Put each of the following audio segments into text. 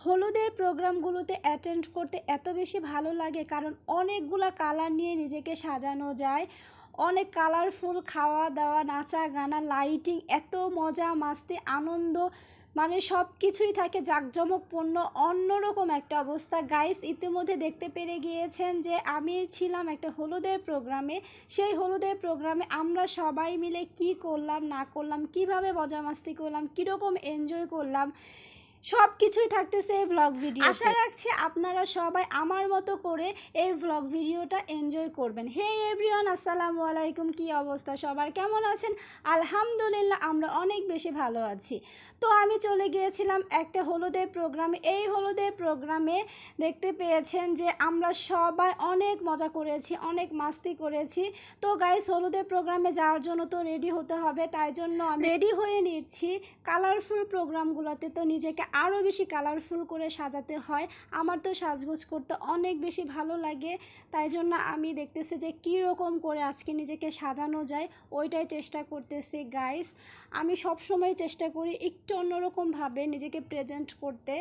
হলুদের প্রোগ্রামগুলোতে অ্যাটেন্ড করতে এত বেশি ভালো লাগে, কারণ অনেকগুলা কালার নিয়ে নিজেকে সাজানো যায়। অনেক কালারফুল খাওয়া দাওয়া, নাচা গানা, লাইটিং, এত মজা মাস্তি আনন্দ, মানে সব কিছুই থাকে জাঁকজমকপূর্ণ, অন্যরকম একটা অবস্থা। গাইস, ইতিমধ্যে দেখতে পেরে গিয়েছেন যে আমি ছিলাম একটা হলুদের প্রোগ্রামে। সেই হলুদের প্রোগ্রামে আমরা সবাই মিলে কি করলাম না করলাম, কিভাবে মজা মাস্তি করলাম, কীরকম এনজয় করলাম, সব কিছুই থাকতেছে এই ব্লগ ভিডিও। আশা রাখছি আপনারা সবাই আমার মতো করে এই ব্লগ ভিডিওটা এনজয় করবেন। হে এভরিওয়ান, আসসালামু আলাইকুম। কি অবস্থা সবার, কেমন আছেন? আলহামদুলিল্লাহ, আমরা অনেক বেশি ভালো আছি। তো আমি চলে গিয়েছিলাম একটা হলুদের প্রোগ্রামে। এই হলুদের প্রোগ্রামে দেখতে পেয়েছেন যে আমরা সবাই অনেক মজা করেছি, অনেক মাস্তি করেছি। তো গাইস, হলুদের প্রোগ্রামে যাওয়ার জন্য তো রেডি হতে হবে, তাই জন্য আমি রেডি হয়ে নিচ্ছি। কালারফুল প্রোগ্রামগুলোতে তো নিজেকে আরও বেশি কালারফুল করে সাজাতে হয়। আমার তো সাজগোজ করতে অনেক বেশি ভালো লাগে, তাই জন্য আমি দেখতেছি যে কী রকম করে আজকে নিজেকে সাজানো যায়, ওইটাই চেষ্টা করতেছি। গাইস, আমি সবসময় চেষ্টা করি একটু অন্যরকমভাবে নিজেকে প্রেজেন্ট করতে।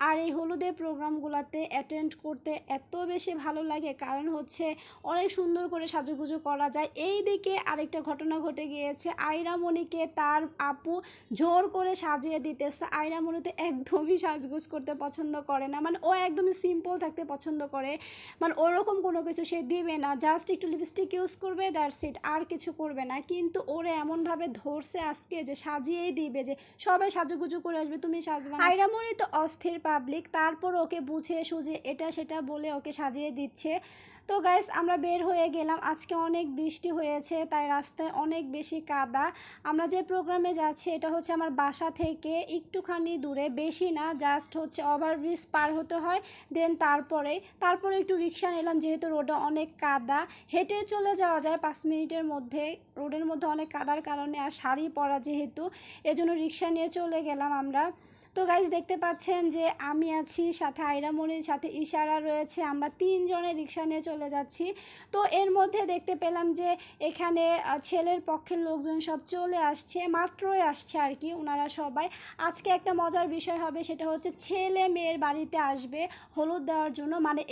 আর এই হলুদের প্রোগ্রামগুলোতে অ্যাটেন্ড করতে এত বেশি ভালো লাগে, কারণ হচ্ছে অনেক সুন্দর করে সাজুগুজু করা যায়। এই দিকে আরেকটা ঘটনা ঘটে গিয়েছে, আয়রামণিকে তার আপু জোর করে সাজিয়ে দিতেছে। আয়রামণি তো একদমই সাজগোজ করতে পছন্দ করে না, মানে ও একদমই সিম্পল থাকতে পছন্দ করে, মানে ওরকম কোনো কিছু সে দিবে না, জাস্ট একটু লিপস্টিক ইউজ করবে, দ্যাটস ইট, আর কিছু করবে না। কিন্তু ওরে এমনভাবে ধরছে আজকে যে সাজিয়েই দিবে, যে সবাই সাজুগুজু করে আসবে, তুমি সাজবে না। আয়রামণি তো অস্থির পাবলিক, তারপর ওকে বুঝে সুঝে এটা সেটা বলে ওকে সাজিয়ে দিচ্ছে। তো গাইস, আমরা বের হয়ে গেলাম। আজকে অনেক বৃষ্টি হয়েছে, তাই রাস্তায় অনেক বেশি কাদা। আমরা যে প্রোগ্রামে যাচ্ছি এটা হচ্ছে আমার বাসা থেকে একটুখানি দূরে, বেশি না, জাস্ট হচ্ছে ওভারব্রিজ পার হতে হয়, দেন তারপরে একটু রিক্সা নিলাম, যেহেতু রোডে অনেক কাদা। হেঁটে চলে যাওয়া যায় 5 মিনিটের মধ্যে, রোডের মধ্যে অনেক কাদার কারণে, আর শাড়ি পরা যেহেতু, এজন্য রিক্সা নিয়ে চলে গেলাম আমরা। তো গাইজ, দেখতে পাচ্ছেন যে আমি আছি, সাথে আয়রামণির, সাথে ইশারা রয়েছে, আমরা 3 জনে রিক্সা নিয়ে চলে যাচ্ছি। তো এর মধ্যে দেখতে পেলাম যে এখানে ছেলের পক্ষের লোকজন সব চলে আসছে, মাত্রই আসছে আর কি ওনারা সবাই। আজকে একটা মজার বিষয় হবে, সেটা হচ্ছে ছেলে মেয়ের বাড়িতে আসবে হলুদ দেওয়ার জন্য, মানে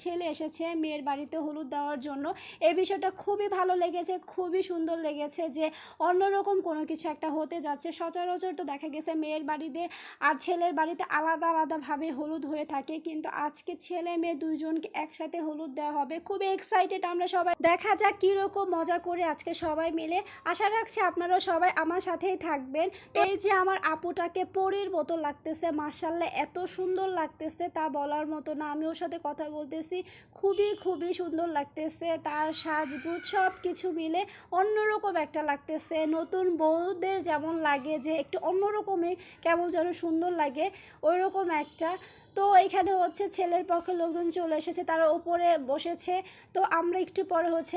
ছেলে এসেছে মেয়ের বাড়িতে হলুদ দেওয়ার জন্য। এই বিষয়টা খুবই ভালো লেগেছে, খুবই সুন্দর লেগেছে যে অন্যরকম কোনো কিছু একটা হতে যাচ্ছে। সচরাচর তো দেখা গেছে মেয়ের বাড়িতে আর ছেলের বাড়িতে আলাদা আলাদাভাবে হলুদ হয়ে থাকে, কিন্তু আজকে ছেলে মেয়ে দুইজনকে একসাথে হলুদ দেওয়া হবে। খুবই এক্সাইটেড আমরা সবাই, দেখা যাক কীরকম মজা করে আজকে সবাই মিলে। আশা রাখছি আপনারাও সবাই আমার সাথেই থাকবেন। তো এই যে আমার আপুটাকে পরীর মতো লাগতেছে, মাশাআল্লাহ এত সুন্দর লাগতেছে তা বলার মতো না। আমি ওর সাথে কথা বলতেছি, খুবই খুবই সুন্দর লাগতেছে, তার সাজগুজ সব কিছু মিলে অন্যরকম একটা লাগতেছে। নতুন বউদের যেমন লাগে যে একটু অন্যরকমই কেমন যেন সুন্দর লাগে, ওই রকম একটা। তো এখানে হচ্ছে ছেলের পক্ষের লোকজন চলে এসেছে, তারা ওপরে বসেছে। তো আমরা একটু পরে হচ্ছে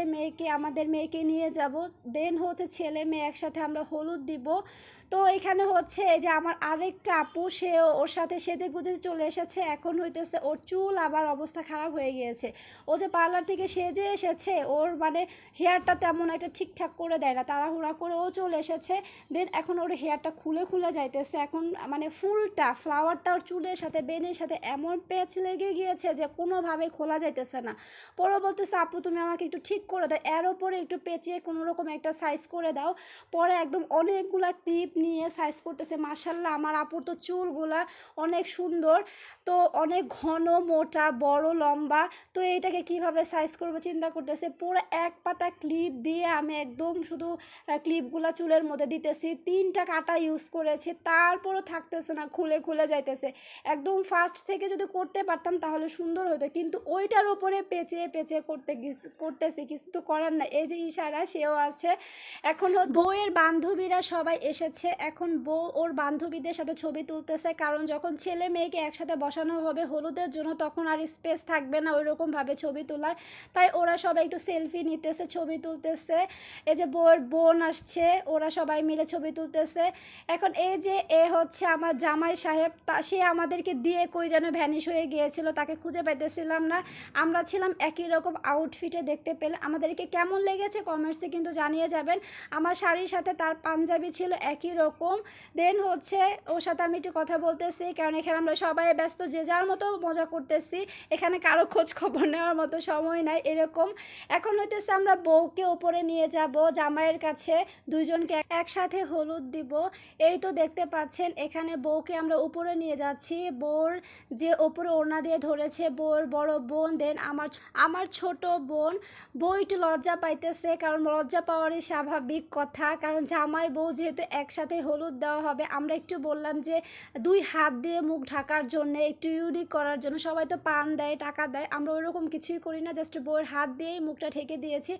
আমাদের মেয়েকে নিয়ে যাব, দেন হচ্ছে ছেলে মেয়ে একসাথে আমরা হলুদ দিব। তো এখানে হচ্ছে এই যে আমার আরেকটা আপু, সে ওর সাথে সেজে গুজে চলে এসেছে। এখন হইতেছে ওর চুল আবার অবস্থা খারাপ হয়ে গিয়েছে। ও যে পার্লার থেকে সেজে এসেছে, ওর মানে হেয়ারটা তেমন একটা ঠিকঠাক করে দেয় না, তাড়াহুড়া করে ও চলে এসেছে। দেন এখন ওর হেয়ারটা খুলে খুলে যাইতেছে, এখন মানে ফুলটা ফ্লাওয়ারটা ওর চুলের সাথে বেনের সাথে এমন প্যাচ লেগে গিয়েছে যে কোনোভাবে খোলা যাইতেছে না। পরে বলতেছে, আপু তুমি আমাকে একটু ঠিক করে দাও, এর ওপরে একটু পেঁচিয়ে কোনোরকম একটা সাইজ করে দাও। পরে একদম অনেকগুলা ক্লিপ নিয়ে সাইজ করতেছে। মাশাআল্লাহ, আমার আপুর তো চুলগুলা অনেক সুন্দর, তো অনেক ঘন, মোটা, বড়, লম্বা। তো এইটাকে কিভাবে সাইজ করবো চিন্তা করতেছে। পুরো এক পাতা ক্লিপ দিয়ে আমি একদম শুধু ক্লিপগুলা চুলের মধ্যে দিতেছি। 3টা কাটা ইউজ করেছি, তারপরও থাকতেছে না, খুলে খুলে যাইতেছে। একদম ফার্স্ট থেকে যদি করতে পারতাম তাহলে সুন্দর হতো, কিন্তু ওইটার ওপরে পেঁচে পেঁচে করতেছি, কিছু তো করার না। এই যে ইশারা, সেও আছে। এখন বউয়ের বান্ধবীরা সবাই এসেছে, এখন বউ ওর বান্ধবীদের সাথে ছবি তুলতেছে, কারণ যখন ছেলে মেয়েকে একসাথে বসানো হবে হলুদের জন্য তখন আর স্পেস থাকবে না ওইরকমভাবে ছবি তোলার, তাই ওরা সবাই একটু সেলফি নিতেছে, ছবি তুলতেছে। এই যে বউয়ের বোন আসছে, ওরা সবাই মিলে ছবি তুলতেছে। এখন এই যে হচ্ছে আমার জামাই সাহেব, সে আমাদেরকে দিয়ে কই যেন ভ্যানিশ হয়ে গিয়েছিল, তাকে খুঁজে পাইতেছিলাম না। আমরা ছিলাম একই রকম আউটফিটে, দেখতে পেলে আমাদেরকে কেমন লেগেছে কমেন্টসে কিন্তু জানিয়ে যাবেন। আমার শাড়ির সাথে তার পাঞ্জাবি ছিল একই এরকম। দেন হচ্ছে ওর সাথে আমি একটু কথা বলতেছি, কারণ এখানে আমরা সবাই ব্যস্ত, যে যার মতো মজা করতেছি, এখানে কারো খোঁজ খবর নেওয়ার মতো সময় নাই এরকম। এখন হইতেছে আমরা বউকে উপরে নিয়ে যাব জামাইয়ের কাছে, দুইজনকে একসাথে হলুদ দিব। এই তো দেখতে পাচ্ছেন এখানে বউকে আমরা উপরে নিয়ে যাচ্ছি। বউর যে উপরে ওড়না দিয়ে ধরেছে বউর বড় বোন, দেন আমার ছোট বোন। বউ একটু লজ্জা পাইতেছে, কারণ লজ্জা পাওয়ারই স্বাভাবিক কথা, কারণ জামাই বউ যেহেতু একসাথে হলুদ দেওয়া হবে। আমরা একটু বললাম যে 2 হাত দিয়ে মুখ ঢাকার জন্য, একটু ইউনিক করার জন্য। সবাই তো পান দেয়, টাকা দেয়, আমরা ওইরকম কিছুই করি না, জাস্ট বউয়ের হাত দিয়েই মুখটা ঢেকে দিয়েছি।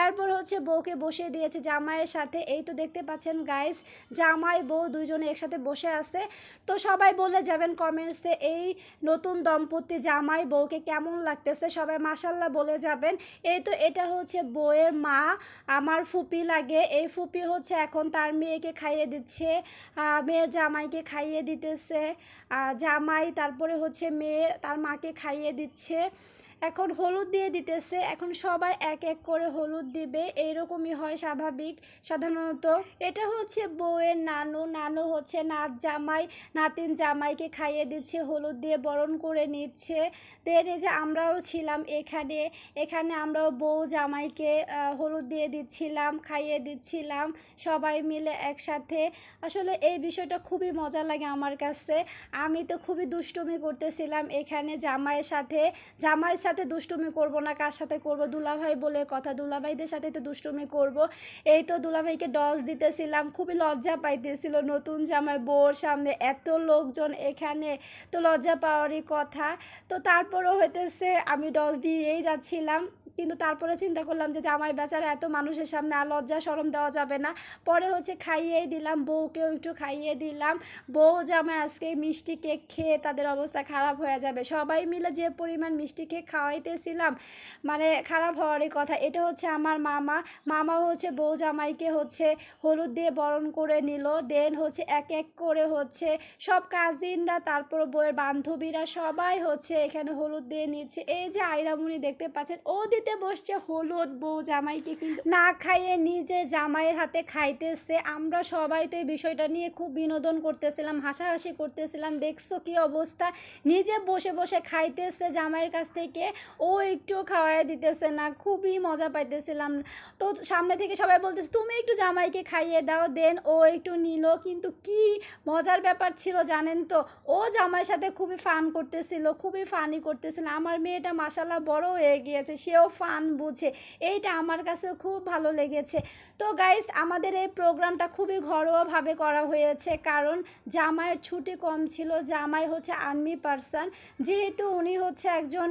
এরপর হচ্ছে বউকে বসিয়ে দিয়েছে জামাইয়ের সাথে। এই তো দেখতে পাচ্ছেন গাইস, জামাই বউ দুইজনে একসাথে বসে আছে। তো সবাই বলে যাবেন কমেন্টসে এই নতুন দম্পতি জামাই বউকে কেমন লাগতেছে, সবাই মাশাল্লাহ বলে যাবেন। এই তো এটা হচ্ছে বউয়ের মা, আমার ফুপি লাগে। এই ফুপি হচ্ছে এখন তার মেয়েকে খাইয়ে দিচ্ছে, মেয়ের জামাইকে খাইয়ে দিতেছে। জামাই তারপরে হচ্ছে মেয়ে তার মাকে খাইয়ে দিচ্ছে। এখন হলুদ দিয়ে দিতেছে, এখন সবাই এক এক করে হলুদ দিবে, এইরকমই হয় স্বাভাবিক সাধারণত। এটা হচ্ছে বউয়ের নানু, নানু হচ্ছে নাতিন জামাইকে খাইয়ে দিচ্ছে, হলুদ দিয়ে বরণ করে নিচ্ছে। দেন এই যে আমরাও ছিলাম এখানে আমরাও বউ জামাইকে হলুদ দিয়ে দিচ্ছিলাম, খাইয়ে দিচ্ছিলাম সবাই মিলে একসাথে। আসলে এই বিষয়টা খুবই মজা লাগে আমার কাছে। আমি তো খুবই দুষ্টুমি করতেছিলাম এখানে জামাইয়ের সাথে দুষ্টুমি করব না, কার সাথে করব, দুলাভাই বলে কথা, দুলাভাইদের সাথে তো দুষ্টুমি করব। এই তো দুলাভাইকে ডস দিতেছিলাম, খুবই লজ্জা পাইতেছিল নতুন জামাই বউর সামনে, এত লোকজন এখানে, তো লজ্জা পাওয়ারই কথা। তো তারপরও হইতেছে আমি ডস দিয়েই যাচ্ছিলাম, কিন্তু তারপরে চিন্তা করলাম যে জামাই বেচারা এত মানুষের সামনে আর লজ্জা শরম দেওয়া যাবে না। পরে হচ্ছে খাইয়েই দিলাম, বউকেও একটু খাইয়ে দিলাম। বউ জামাই আজকে মিষ্টি কেক খেয়ে তাদের অবস্থা খারাপ হয়ে যাবে। সবাই মিলে যে পরিমাণ মিষ্টি কেক খাওয়াইতেছিলাম, মানে খারাপ হওয়ারই কথা। এটা হচ্ছে আমার মামা হচ্ছে বউ জামাইকে হচ্ছে হলুদ দিয়ে বরণ করে নিল। দেন হচ্ছে এক এক করে হচ্ছে সব কাজিনরা, তারপর বউয়ের বান্ধবীরা সবাই হচ্ছে এখানে হলুদ দিয়ে নিচ্ছে। এই যে আইরামুনি দেখতে পাচ্ছেন, ও দিতে বসছে হলুদ বউ জামাইকে, কিন্তু না খাইয়ে নিজে জামাইয়ের হাতে খাইতেছে। আমরা সবাই তো এই বিষয়টা নিয়ে খুব বিনোদন করতেছিলাম, হাসাহাসি করতেছিলাম। দেখছো কি অবস্থা, নিজে বসে বসে খাইতেছে জামাইয়ের কাছ থেকে, ও একটু খাওয়াই দিতেছে না, খুবই মজা পাইতেছিলাম। তো সামনে থেকে সবাই বলতেছে তুমি একটু জামাইকে খাইয়ে দাও। দেন ও একটু নিল, কিন্তু কি মজার ব্যাপার ছিল জানেন তো, ও জামাইয়ের সাথে খুবই ফান করতেছিল, খুবই ফানি করতেছিল। আমার মেয়েটা মাশাল্লাহ বড় হয়ে গিয়েছে, সেও ফান বুঝে, এইটা আমার কাছে খুব ভালো লেগেছে। তো গাইস, আমাদের এই প্রোগ্রামটা খুবই ঘরোয়াভাবে করা হয়েছে, কারণ জামাইয়ের ছুটি কম ছিল। জামাই হচ্ছে আর্মি পার্সন, যেহেতু উনি হচ্ছে একজন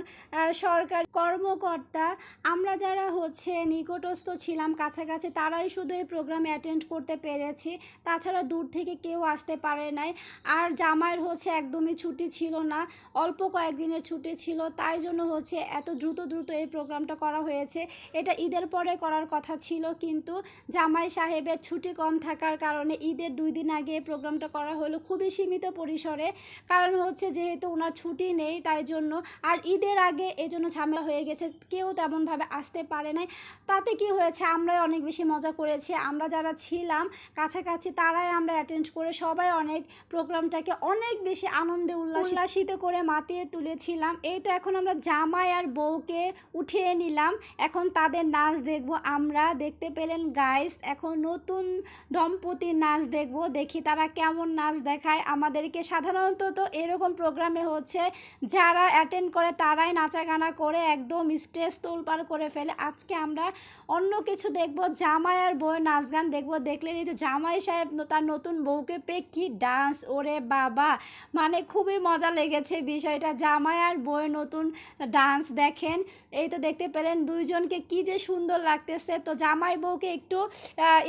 সরকারি কর্মকর্তা। আমরা যারা হচ্ছে নিকটস্থ ছিলাম কাছাকাছি, তারাই শুধু এই প্রোগ্রামে অ্যাটেন্ড করতে পেরেছি, তাছাড়া দূর থেকে কেউ আসতে পারে নাই। আর জামাইয়ের হচ্ছে একদমই ছুটি ছিল না, অল্প কয়েকদিনের ছুটি ছিল, তাই জন্য হচ্ছে এত দ্রুত এই প্রোগ্রামটা করা হয়েছে। এটা ঈদের পরে করার কথা ছিল, কিন্তু জামাই সাহেবের ছুটি কম থাকার কারণে ঈদের 2 দিন আগে প্রোগ্রামটা করা হলো, খুবই সীমিত পরিসরে। কারণ হচ্ছে যেহেতু ওনার ছুটি নেই তাই জন্য, আর ঈদের আগে এই জন্য ঝামেলা হয়ে গেছে, কেউ তেমনভাবে আসতে পারে নাই। তাতে কি হয়েছে, আমরাই অনেক বেশি মজা করেছি। আমরা যারা ছিলাম কাছাকাছি তারাই আমরা অ্যাটেন্ড করে সবাই অনেক প্রোগ্রামটাকে অনেক বেশি আনন্দে উল্লাসিত করে মাতিয়ে তুলেছিলাম। এই তো এখন আমরা জামাই আর বউকে উঠিয়ে নিলাম, এখন তাদের নাচ দেখব আমরা। দেখতে পেলেন গাইস, এখন নতুন দম্পতির নাচ দেখব, দেখি তারা কেমন নাচ দেখায় আমাদেরকে। সাধারণত তো এরকম প্রোগ্রামে হচ্ছে যারা অ্যাটেন্ড করে তারাই নাচা গানা করে একদম স্টেজ তোলপাড় করে ফেলে। আজকে আমরা অন্য কিছু দেখব, জামাই আর বউয়ের নাচ গান দেখব। দেখলেন এই যে জামাই সাহেব তার নতুন বউকে পেয়ে কি ডান্স, ওরে বাবা, মানে খুবই মজা লেগেছে বিষয়টা। জামাই আর বউয়ের নতুন ডান্স দেখেন, এই তো দেখতে পেলেন দুইজনকে কি যে সুন্দর লাগতেছে। তো জামাই বউকে একটু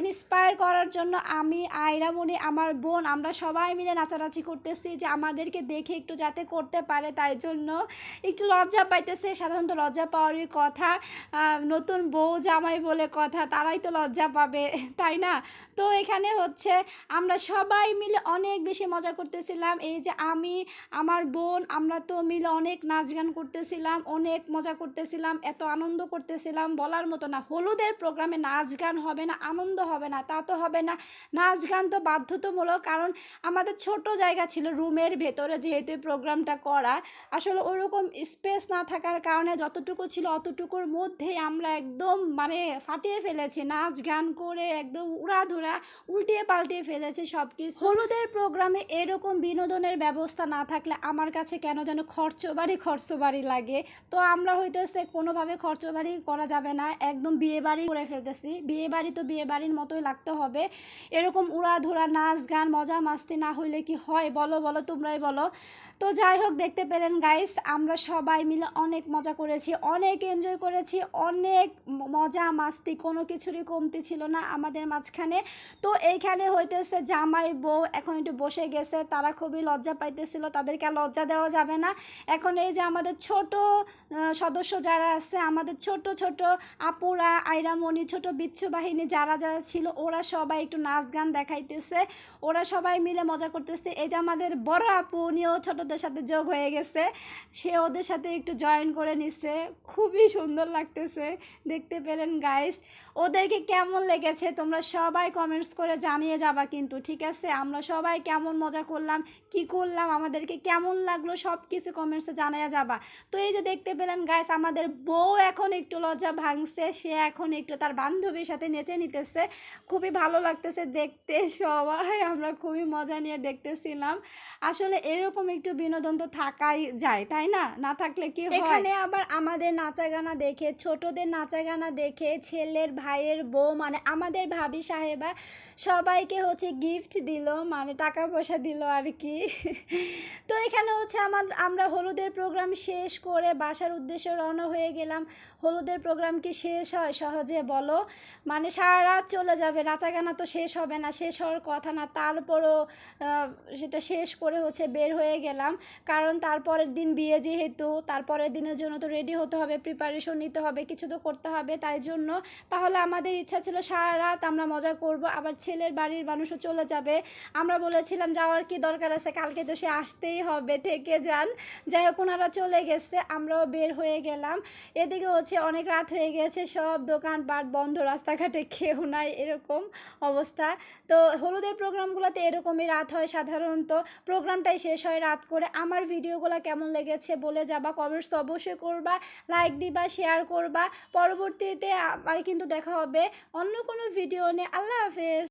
ইন্সপায়ার করার জন্য আমি, আইরামণি, আমার বোন, আমরা সবাই মিলে নাচানাচি করতেছি যে আমাদেরকে দেখে একটু যাতে করতে পারে, তাই জন্য একটু লজ্জা পাইতেছে। সাধারণত লজ্জা পাওয়ারই কথা, নতুন বউ জামাই বলে কথা, তারাই তো লজ্জা পাবে, তাই না? তো এখানে হচ্ছে আমরা সবাই মিলে অনেক বেশি মজা করতেছিলাম। এই যে আমার বোন, আমরা তো মিলে অনেক নাচ গান করতেছিলাম, অনেক মজা করতেছিলাম। এত আনন্দ করতেছিলাম বলার মতো না। হলুদের প্রোগ্রামে নাচ গান হবে না, আনন্দ হবে না, তা তো হবে না। নাচ গান তো বাধ্যতামূলক, কারণ আমাদের ছোট জায়গা ছিল রুমের ভেতরে, যেহেতু এই প্রোগ্রামটা করা আসলে ওরকম স্পেস না থাকার কারণে যতটুকু ছিল অতটুকুর মধ্যেই আমরা একদম মানে ফাটিয়ে ফেলেছি, নাচ গান করে একদম উড়াধুরা উল্টিয়ে পাল্টিয়ে ফেলেছি সব কিছু। হলুদের প্রোগ্রামে এরকম বিনোদনের ব্যবস্থা না থাকলে আমার কাছে কেন যেন খরচবাড়ি লাগে। তো আমরা হইতেছে কোনোভাবে খরচবাড়ি করা যাবে না, একদম বিয়েবাড়ি করে ফেলতেছি। বিয়েবাড়ি তো বিয়েবাড়ির মতোই লাগতে হবে, এরকম উড়াধুরা নাচ গান মজা মাস্তি না হইলে কি হয় বলো বলো, তোমরাই বলো। তো যাই হোক, দেখতে পেলেন গাইস, আমরা সবাই মিলে অনেক মজা করেছি, অনেক এনজয় করেছি, অনেক মজা মাস্তি, কোনো কিছুরই কমতি ছিল না আমাদের মাঝখানে। তো এইখানে হইতেছে জামাই বউ এখন একটু বসে গেছে, তারা খুবই লজ্জা পাইতেছিল, তাদেরকে আর লজ্জা দেওয়া যাবে না। এখন এই যে আমাদের ছোট সদস্য যারা আছে, আমাদের ছোট ছোট আপুরা, আইরামণি, ছোট বিচ্ছু বাহিনী যারা যারা ছিল, ওরা সবাই একটু নাচ গান দেখাইতেছে, ওরা সবাই মিলে মজা করতেছে। এই যে আমাদের বড় আপু, উনিও ছোটদের সাথে যোগ হয়ে গেছে, সে ওদের সাথে একটু জয়েন করে নিচ্ছে, খুবই সুন্দর লাগতেছে। দেখতে পেলেন গাইস, ওদেরকে কেমন লেগেছে তোমরা সবাই কমেন্টস করে জানিয়ে যাবা কিন্তু, ঠিক আছে? আমরা সবাই কেমন মজা করলাম, কি করলাম, আমাদেরকে কেমন লাগলো সব কিছু কমেন্টসে জানিয়ে যাবা। তো এই যে দেখতে পেলেন গাইস, আমাদের বউ এখন একটু লজ্জা ভাঙছে, সে এখন একটু তার বান্ধবীর সাথে নেচে নিতেছে, খুবই ভালো লাগতেছে দেখতে। সবাই আমরা খুবই মজা নিয়ে দেখতেছিলাম। আসলে এরকম একটু বিনোদন তো থাকাই যায়, তাই না? না থাকলে কি হয়? এখানে আবার আমাদের নাচা গানা দেখে, ছোটদের নাচা গানা দেখে ছেলের ভাইয়ের বউ মানে আমাদের ভাবি সাহেবা সবাইকে হচ্ছে গিফট দিল, মানে টাকা পয়সা দিল আর কি। তো এখানে হচ্ছে আমরা হলুদের প্রোগ্রাম শেষ করে বাসার উদ্দেশ্যে রওনা হয়ে গেলাম। হলুদের প্রোগ্রাম কি শেষ হয় সহজে বলো? মানে সারা রাত চলে যাবে, নাচা গানা তো শেষ হবে না, শেষ হওয়ার কথা না। তারপরও সেটা শেষ করে হচ্ছে বের হয়ে গেলাম, কারণ তারপরের দিন বিয়ে, যেহেতু তারপরের দিনের জন্য তো রেডি হতে হবে, প্রিপারেশন নিতে হবে, কিছু তো করতে হবে, তাই জন্য তাহলে আমাদের ইচ্ছা ছিল সারা রাত আমরা মজা করব, আবার ছেলের বাড়ির মানুষও চলে যাবে। আমরা বলেছিলাম যাওয়ার কি দরকার আছে, কালকে তো সে আসতেই হবে, থেকে যান। যাই হোক, ওনারা চলে গেছে, আমরাও বের হয়ে গেলাম। এদিকে হচ্ছে অনেক রাত হয়ে গেছে, সব দোকানপাট বন্ধ, রাস্তাঘাটে কেউ নাই, এরকম অবস্থা। তো হলুদের প্রোগ্রামগুলোতে এরকমই রাত হয় সাধারণত, প্রোগ্রামটাই শেষ হয় রাত করে। আমার ভিডিওগুলো কেমন লেগেছে বলে যাবা, কমেন্টস তো অবশ্যই করবা, লাইক দিবা, শেয়ার করবা। পরবর্তীতে আবার কিন্তু দেখা হবে অন্য কোনো ভিডিও নিয়ে। আল্লাহ হাফেজ।